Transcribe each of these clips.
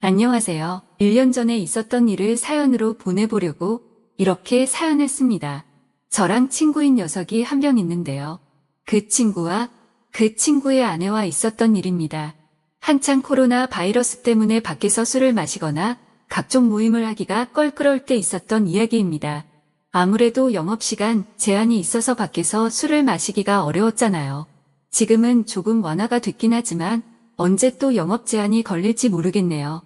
안녕하세요. 1년 전에 있었던 일을 사연으로 보내보려고 이렇게 사연을 씁니다. 저랑 친구인 녀석이 한 명 있는데요. 그 친구와 그 친구의 아내와 있었던 일입니다. 한창 코로나 바이러스 때문에 밖에서 술을 마시거나 각종 모임을 하기가 껄끄러울 때 있었던 이야기입니다. 아무래도 영업시간 제한이 있어서 밖에서 술을 마시기가 어려웠잖아요. 지금은 조금 완화가 됐긴 하지만 언제 또 영업 제한이 걸릴지 모르겠네요.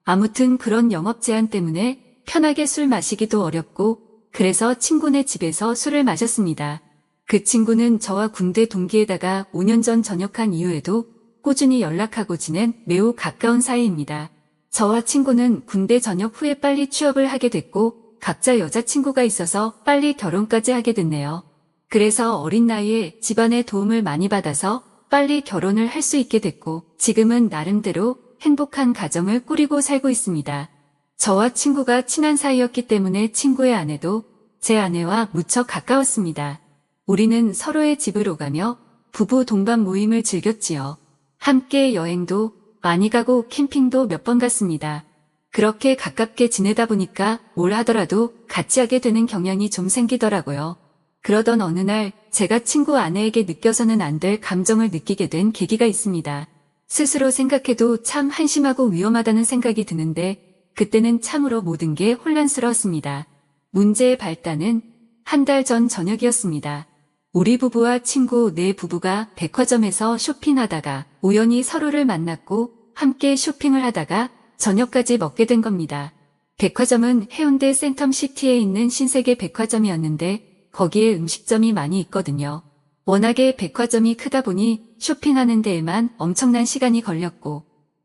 아무튼 그런 영업 제한 때문에 편하게 술 마시기도 어렵고 그래서 친구네 집에서 술을 마셨습니다. 그 친구는 저와 군대 동기에다가 5년 전 전역한 이후에도 꾸준히 연락하고 지낸 매우 가까운 사이입니다. 저와 친구는 군대 전역 후에 빨리 취업을 하게 됐고 각자 여자친구가 있어서 빨리 결혼까지 하게 됐네요. 그래서 어린 나이에 집안의 도움을 많이 받아서 빨리 결혼을 할 수 있게 됐고 지금은 나름대로 행복한 가정을 꾸리고 살고 있습니다. 저와 친구가 친한 사이였기 때문에 친구의 아내도 제 아내와 무척 가까웠습니다. 우리는 서로의 집으로 가며 부부 동반 모임을 즐겼지요. 함께 여행도 많이 가고 캠핑도 몇 번 갔습니다. 그렇게 가깝게 지내다 보니까 뭘 하더라도 같이 하게 되는 경향이 좀 생기더라고요. 그러던 어느 날 제가 친구 아내에게 느껴서는 안 될 감정을 느끼게 된 계기가 있습니다. 스스로 생각해도 참 한심하고 위험하다는 생각이 드는데 그때는 참으로 모든 게 혼란스러웠습니다. 문제의 발단은 한 달 전 저녁이었습니다. 우리 부부와 친구 네 부부가 백화점에서 쇼핑하다가 우연히 서로를 만났고 함께 쇼핑을 하다가 저녁까지 먹게 된 겁니다. 백화점은 해운대 센텀시티에 있는 신세계 백화점이었는데 거기에 음식점이 많이 있거든요. 워낙에 백화점이 크다 보니 쇼핑하는 데에만 엄청난 시간이 걸렸고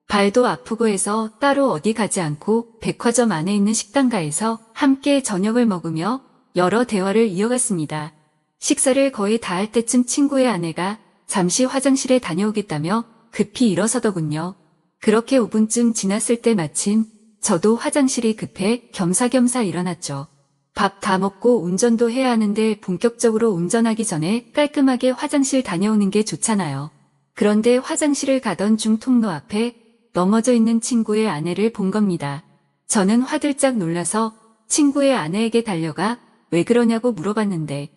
발도 아프고 해서 따로 어디 가지 않고 백화점 안에 있는 식당가에서 함께 저녁을 먹으며 여러 대화를 이어갔습니다. 식사를 거의 다 할 때쯤 친구의 아내가 잠시 화장실에 다녀오겠다며 급히 일어서더군요. 그렇게 5분쯤 지났을 때 마침 저도 화장실이 급해 겸사겸사 일어났죠. 밥 다 먹고 운전도 해야 하는데 본격적으로 운전하기 전에 깔끔하게 화장실 다녀오는 게 좋잖아요. 그런데 화장실을 가던 중 통로 앞에 넘어져 있는 친구의 아내를 본 겁니다. 저는 화들짝 놀라서 친구의 아내에게 달려가 왜 그러냐고 물어봤는데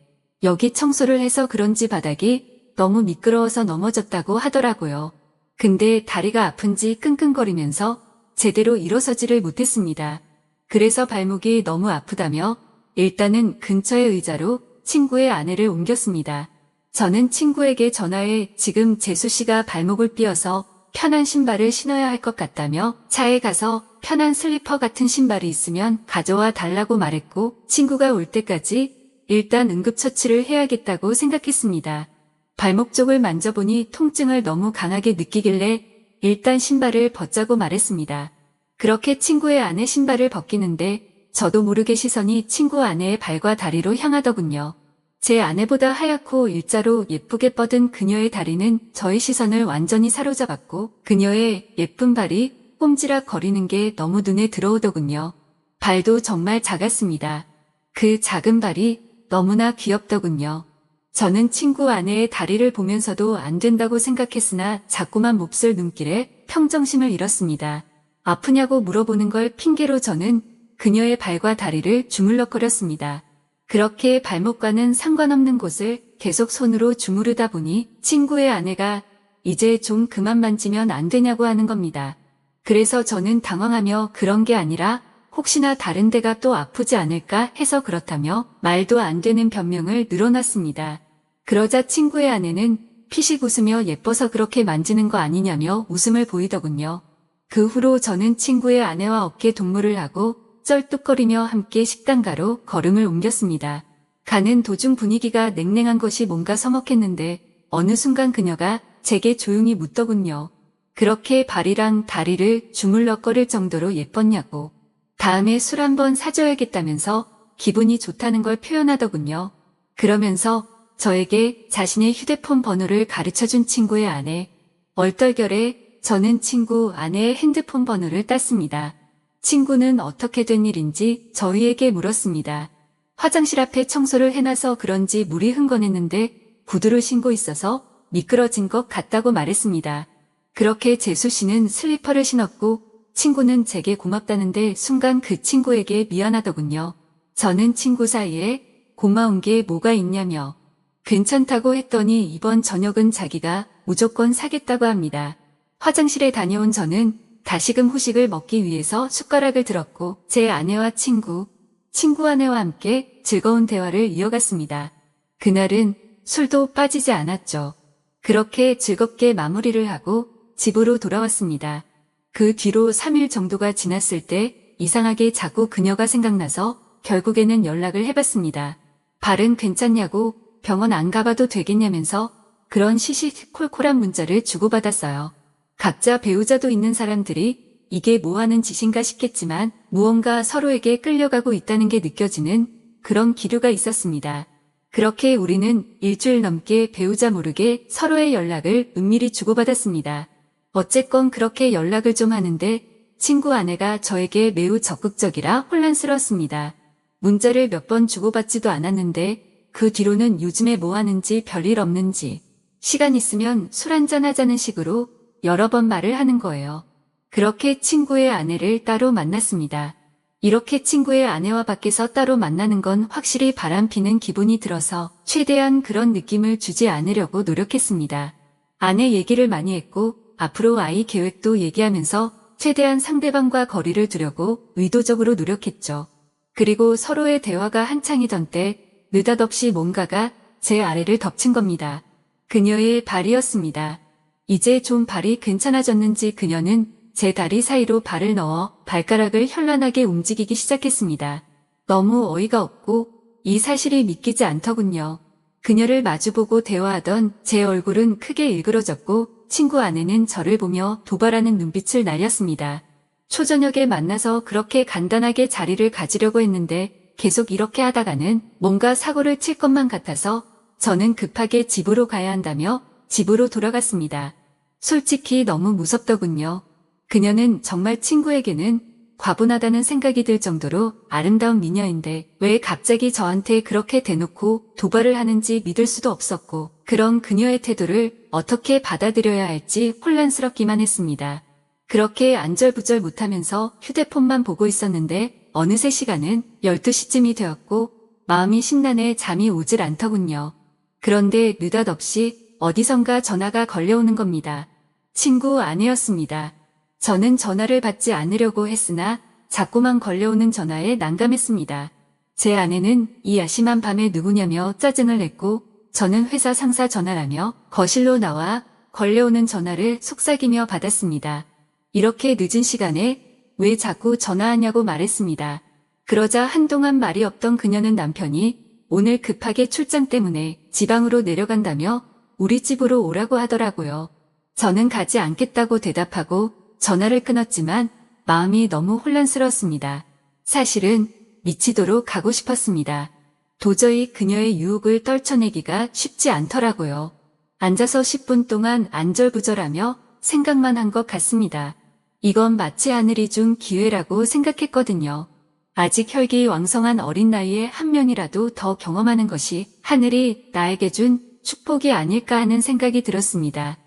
여기 청소를 해서 그런지 바닥이 너무 미끄러워서 넘어졌다고 하더라고요. 근데 다리가 아픈지 끙끙거리면서 제대로 일어서지를 못했습니다. 그래서 발목이 너무 아프다며 일단은 근처의 의자로 친구의 아내를 옮겼습니다. 저는 친구에게 전화해 지금 재수 씨가 발목을 삐어서 편한 신발을 신어야 할 것 같다며 차에 가서 편한 슬리퍼 같은 신발이 있으면 가져와 달라고 말했고 친구가 올 때까지 일단 응급처치를 해야겠다고 생각했습니다. 발목 쪽을 만져보니 통증을 너무 강하게 느끼길래 일단 신발을 벗자고 말했습니다. 그렇게 친구의 아내 신발을 벗기는데 저도 모르게 시선이 친구 아내의 발과 다리로 향하더군요. 제 아내보다 하얗고 일자로 예쁘게 뻗은 그녀의 다리는 저의 시선을 완전히 사로잡았고 그녀의 예쁜 발이 꼼지락 거리는 게 너무 눈에 들어오더군요. 발도 정말 작았습니다. 그 작은 발이 너무나 귀엽더군요. 저는 친구 아내의 다리를 보면서도 안 된다고 생각했으나 자꾸만 몹쓸 눈길에 평정심을 잃었습니다. 아프냐고 물어보는 걸 핑계로 저는 그녀의 발과 다리를 주물럭거렸습니다. 그렇게 발목과는 상관없는 곳을 계속 손으로 주무르다 보니 친구의 아내가 이제 좀 그만 만지면 안 되냐고 하는 겁니다. 그래서 저는 당황하며 그런 게 아니라 혹시나 다른 데가 또 아프지 않을까 해서 그렇다며 말도 안 되는 변명을 늘어놨습니다. 그러자 친구의 아내는 피식 웃으며 예뻐서 그렇게 만지는 거 아니냐며 웃음을 보이더군요. 그 후로 저는 친구의 아내와 어깨 동무를 하고 쩔뚝거리며 함께 식당가로 걸음을 옮겼습니다. 가는 도중 분위기가 냉랭한 것이 뭔가 서먹했는데 어느 순간 그녀가 제게 조용히 묻더군요. 그렇게 발이랑 다리를 주물럭거릴 정도로 예뻤냐고. 다음에 술 한번 사줘야겠다면서 기분이 좋다는 걸 표현하더군요. 그러면서 저에게 자신의 휴대폰 번호를 가르쳐준 친구의 아내. 얼떨결에 저는 친구 아내의 핸드폰 번호를 땄습니다. 친구는 어떻게 된 일인지 저희에게 물었습니다. 화장실 앞에 청소를 해놔서 그런지 물이 흥건했는데 구두를 신고 있어서 미끄러진 것 같다고 말했습니다. 그렇게 재수 씨는 슬리퍼를 신었고 친구는 제게 고맙다는데 순간 그 친구에게 미안하더군요. 저는 친구 사이에 고마운 게 뭐가 있냐며 괜찮다고 했더니 이번 저녁은 자기가 무조건 사겠다고 합니다. 화장실에 다녀온 저는 다시금 후식을 먹기 위해서 숟가락을 들었고 제 아내와 친구 아내와 함께 즐거운 대화를 이어갔습니다. 그날은 술도 빠지지 않았죠. 그렇게 즐겁게 마무리를 하고 집으로 돌아왔습니다. 그 뒤로 3일 정도가 지났을 때 이상하게 자꾸 그녀가 생각나서 결국에는 연락을 해봤습니다. 발은 괜찮냐고 병원 안 가봐도 되겠냐면서 그런 시시콜콜한 문자를 주고받았어요. 각자 배우자도 있는 사람들이 이게 뭐하는 짓인가 싶겠지만 무언가 서로에게 끌려가고 있다는 게 느껴지는 그런 기류가 있었습니다. 그렇게 우리는 일주일 넘게 배우자 모르게 서로의 연락을 은밀히 주고받았습니다. 어쨌건 그렇게 연락을 좀 하는데 친구 아내가 저에게 매우 적극적이라 혼란스러웠습니다. 문자를 몇 번 주고받지도 않았는데 그 뒤로는 요즘에 뭐 하는지 별일 없는지 시간 있으면 술 한잔 하자는 식으로 여러 번 말을 하는 거예요. 그렇게 친구의 아내를 따로 만났습니다. 이렇게 친구의 아내와 밖에서 따로 만나는 건 확실히 바람피는 기분이 들어서 최대한 그런 느낌을 주지 않으려고 노력했습니다. 아내 얘기를 많이 했고 앞으로 아이 계획도 얘기하면서 최대한 상대방과 거리를 두려고 의도적으로 노력했죠. 그리고 서로의 대화가 한창이던 때 느닷없이 뭔가가 제 아래를 덮친 겁니다. 그녀의 발이었습니다. 이제 좀 발이 괜찮아졌는지 그녀는 제 다리 사이로 발을 넣어 발가락을 현란하게 움직이기 시작했습니다. 너무 어이가 없고 이 사실이 믿기지 않더군요. 그녀를 마주보고 대화하던 제 얼굴은 크게 일그러졌고 친구 아내는 저를 보며 도발하는 눈빛을 날렸습니다. 초저녁에 만나서 그렇게 간단하게 자리를 가지려고 했는데 계속 이렇게 하다가는 뭔가 사고를 칠 것만 같아서 저는 급하게 집으로 가야 한다며 집으로 돌아갔습니다. 솔직히 너무 무섭더군요. 그녀는 정말 친구에게는 과분하다는 생각이 들 정도로 아름다운 미녀인데 왜 갑자기 저한테 그렇게 대놓고 도발을 하는지 믿을 수도 없었고 그런 그녀의 태도를 어떻게 받아들여야 할지 혼란스럽기만 했습니다. 그렇게 안절부절 못하면서 휴대폰만 보고 있었는데 어느새 시간은 12시쯤이 되었고 마음이 심란해 잠이 오질 않더군요. 그런데 느닷없이 어디선가 전화가 걸려오는 겁니다. 친구 아내였습니다. 저는 전화를 받지 않으려고 했으나 자꾸만 걸려오는 전화에 난감했습니다. 제 아내는 이 야심한 밤에 누구냐며 짜증을 냈고 저는 회사 상사 전화라며 거실로 나와 걸려오는 전화를 속삭이며 받았습니다. 이렇게 늦은 시간에 왜 자꾸 전화하냐고 말했습니다. 그러자 한동안 말이 없던 그녀는 남편이 오늘 급하게 출장 때문에 지방으로 내려간다며 우리 집으로 오라고 하더라고요. 저는 가지 않겠다고 대답하고 전화를 끊었지만 마음이 너무 혼란스러웠습니다. 사실은 미치도록 가고 싶었습니다. 도저히 그녀의 유혹을 떨쳐내기가 쉽지 않더라고요. 앉아서 10분 동안 안절부절하며 생각만 한 것 같습니다. 이건 마치 하늘이 준 기회라고 생각했거든요. 아직 혈기왕성한 어린 나이에 한 명이라도 더 경험하는 것이 하늘이 나에게 준 축복이 아닐까 하는 생각이 들었습니다.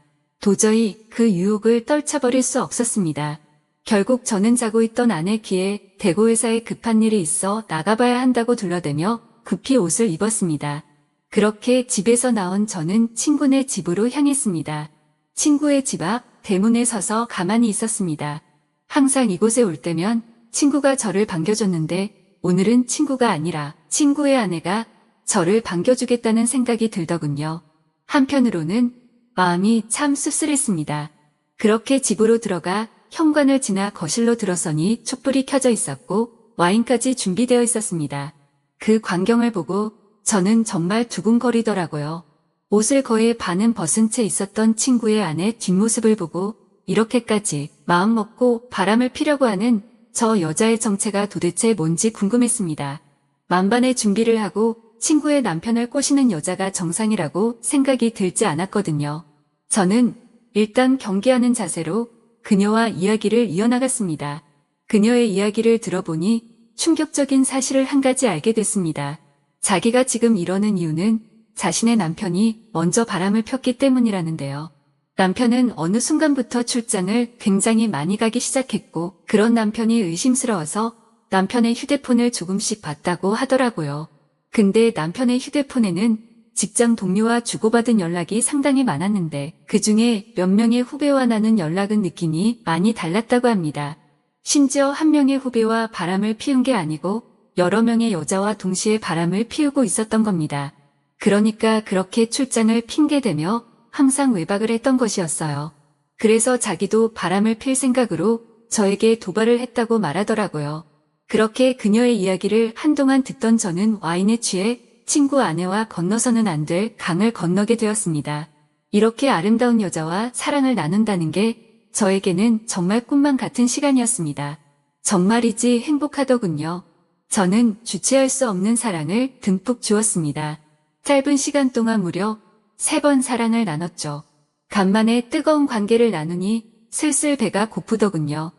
도저히 그 유혹을 떨쳐버릴 수 없었습니다. 결국 저는 자고 있던 아내 귀에 대구 회사에 급한 일이 있어 나가봐야 한다고 둘러대며 급히 옷을 입었습니다. 그렇게 집에서 나온 저는 친구네 집으로 향했습니다. 친구의 집 앞 대문에 서서 가만히 있었습니다. 항상 이곳에 올 때면 친구가 저를 반겨줬는데 오늘은 친구가 아니라 친구의 아내가 저를 반겨주겠다는 생각이 들더군요. 한편으로는 마음이 참 씁쓸했습니다. 그렇게 집으로 들어가 현관을 지나 거실로 들어서니 촛불이 켜져 있었고 와인까지 준비되어 있었습니다. 그 광경을 보고 저는 정말 두근거리더라고요. 옷을 거의 반은 벗은 채 있었던 친구의 아내 뒷모습을 보고 이렇게까지 마음 먹고 바람을 피려고 하는 저 여자의 정체가 도대체 뭔지 궁금했습니다. 만반의 준비를 하고 친구의 남편을 꼬시는 여자가 정상이라고 생각이 들지 않았거든요. 저는 일단 경계하는 자세로 그녀와 이야기를 이어나갔습니다. 그녀의 이야기를 들어보니 충격적인 사실을 한 가지 알게 됐습니다. 자기가 지금 이러는 이유는 자신의 남편이 먼저 바람을 폈기 때문이라는데요. 남편은 어느 순간부터 출장을 굉장히 많이 가기 시작했고, 그런 남편이 의심스러워서 남편의 휴대폰을 조금씩 봤다고 하더라고요. 근데 남편의 휴대폰에는 직장 동료와 주고받은 연락이 상당히 많았는데 그중에 몇 명의 후배와 나눈 연락은 느낌이 많이 달랐다고 합니다. 심지어 한 명의 후배와 바람을 피운 게 아니고 여러 명의 여자와 동시에 바람을 피우고 있었던 겁니다. 그러니까 그렇게 출장을 핑계대며 항상 외박을 했던 것이었어요. 그래서 자기도 바람을 필 생각으로 저에게 도발을 했다고 말하더라고요. 그렇게 그녀의 이야기를 한동안 듣던 저는 와인에 취해 친구 아내와 건너서는 안 될 강을 건너게 되었습니다. 이렇게 아름다운 여자와 사랑을 나눈다는 게 저에게는 정말 꿈만 같은 시간이었습니다. 정말이지 행복하더군요. 저는 주체할 수 없는 사랑을 듬뿍 주었습니다. 짧은 시간 동안 무려 3번 사랑을 나눴죠. 간만에 뜨거운 관계를 나누니 슬슬 배가 고프더군요.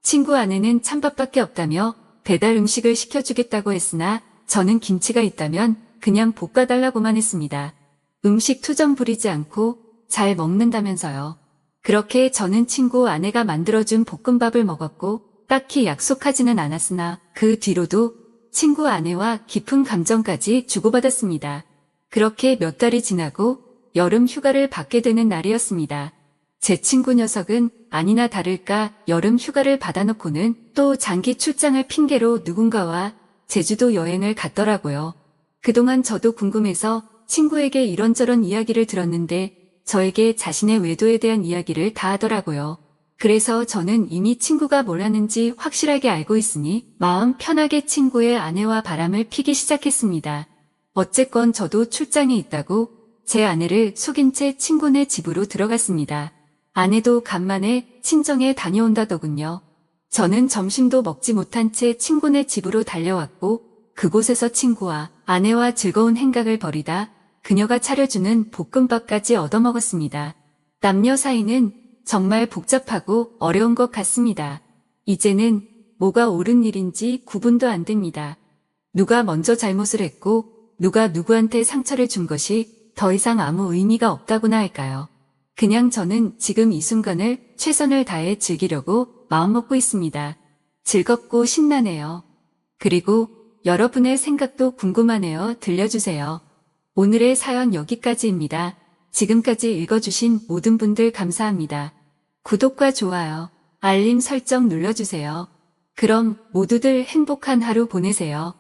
친구 아내는 찬밥밖에 없다며 배달 음식을 시켜주겠다고 했으나 저는 김치가 있다면 그냥 볶아달라고만 했습니다. 음식 투정 부리지 않고 잘 먹는다면서요. 그렇게 저는 친구 아내가 만들어준 볶음밥을 먹었고 딱히 약속하지는 않았으나 그 뒤로도 친구 아내와 깊은 감정까지 주고받았습니다. 그렇게 몇 달이 지나고 여름 휴가를 받게 되는 날이었습니다. 제 친구 녀석은 아니나 다를까 여름 휴가를 받아놓고는 또 장기 출장을 핑계로 누군가와 제주도 여행을 갔더라고요. 그동안 저도 궁금해서 친구에게 이런저런 이야기를 들었는데 저에게 자신의 외도에 대한 이야기를 다 하더라고요. 그래서 저는 이미 친구가 뭘 하는지 확실하게 알고 있으니 마음 편하게 친구의 아내와 바람을 피기 시작했습니다. 어쨌건 저도 출장에 있다고 제 아내를 속인 채 친구네 집으로 들어갔습니다. 아내도 간만에 친정에 다녀온다더군요. 저는 점심도 먹지 못한 채 친구네 집으로 달려왔고 그곳에서 친구와 아내와 즐거운 행각을 벌이다 그녀가 차려주는 볶음밥까지 얻어먹었습니다. 남녀 사이는 정말 복잡하고 어려운 것 같습니다. 이제는 뭐가 옳은 일인지 구분도 안 됩니다. 누가 먼저 잘못을 했고 누가 누구한테 상처를 준 것이 더 이상 아무 의미가 없다고나 할까요? 그냥 저는 지금 이 순간을 최선을 다해 즐기려고 마음먹고 있습니다. 즐겁고 신나네요. 그리고 여러분의 생각도 궁금하네요. 들려주세요. 오늘의 사연 여기까지입니다. 지금까지 읽어주신 모든 분들 감사합니다. 구독과 좋아요, 알림 설정 눌러주세요. 그럼 모두들 행복한 하루 보내세요.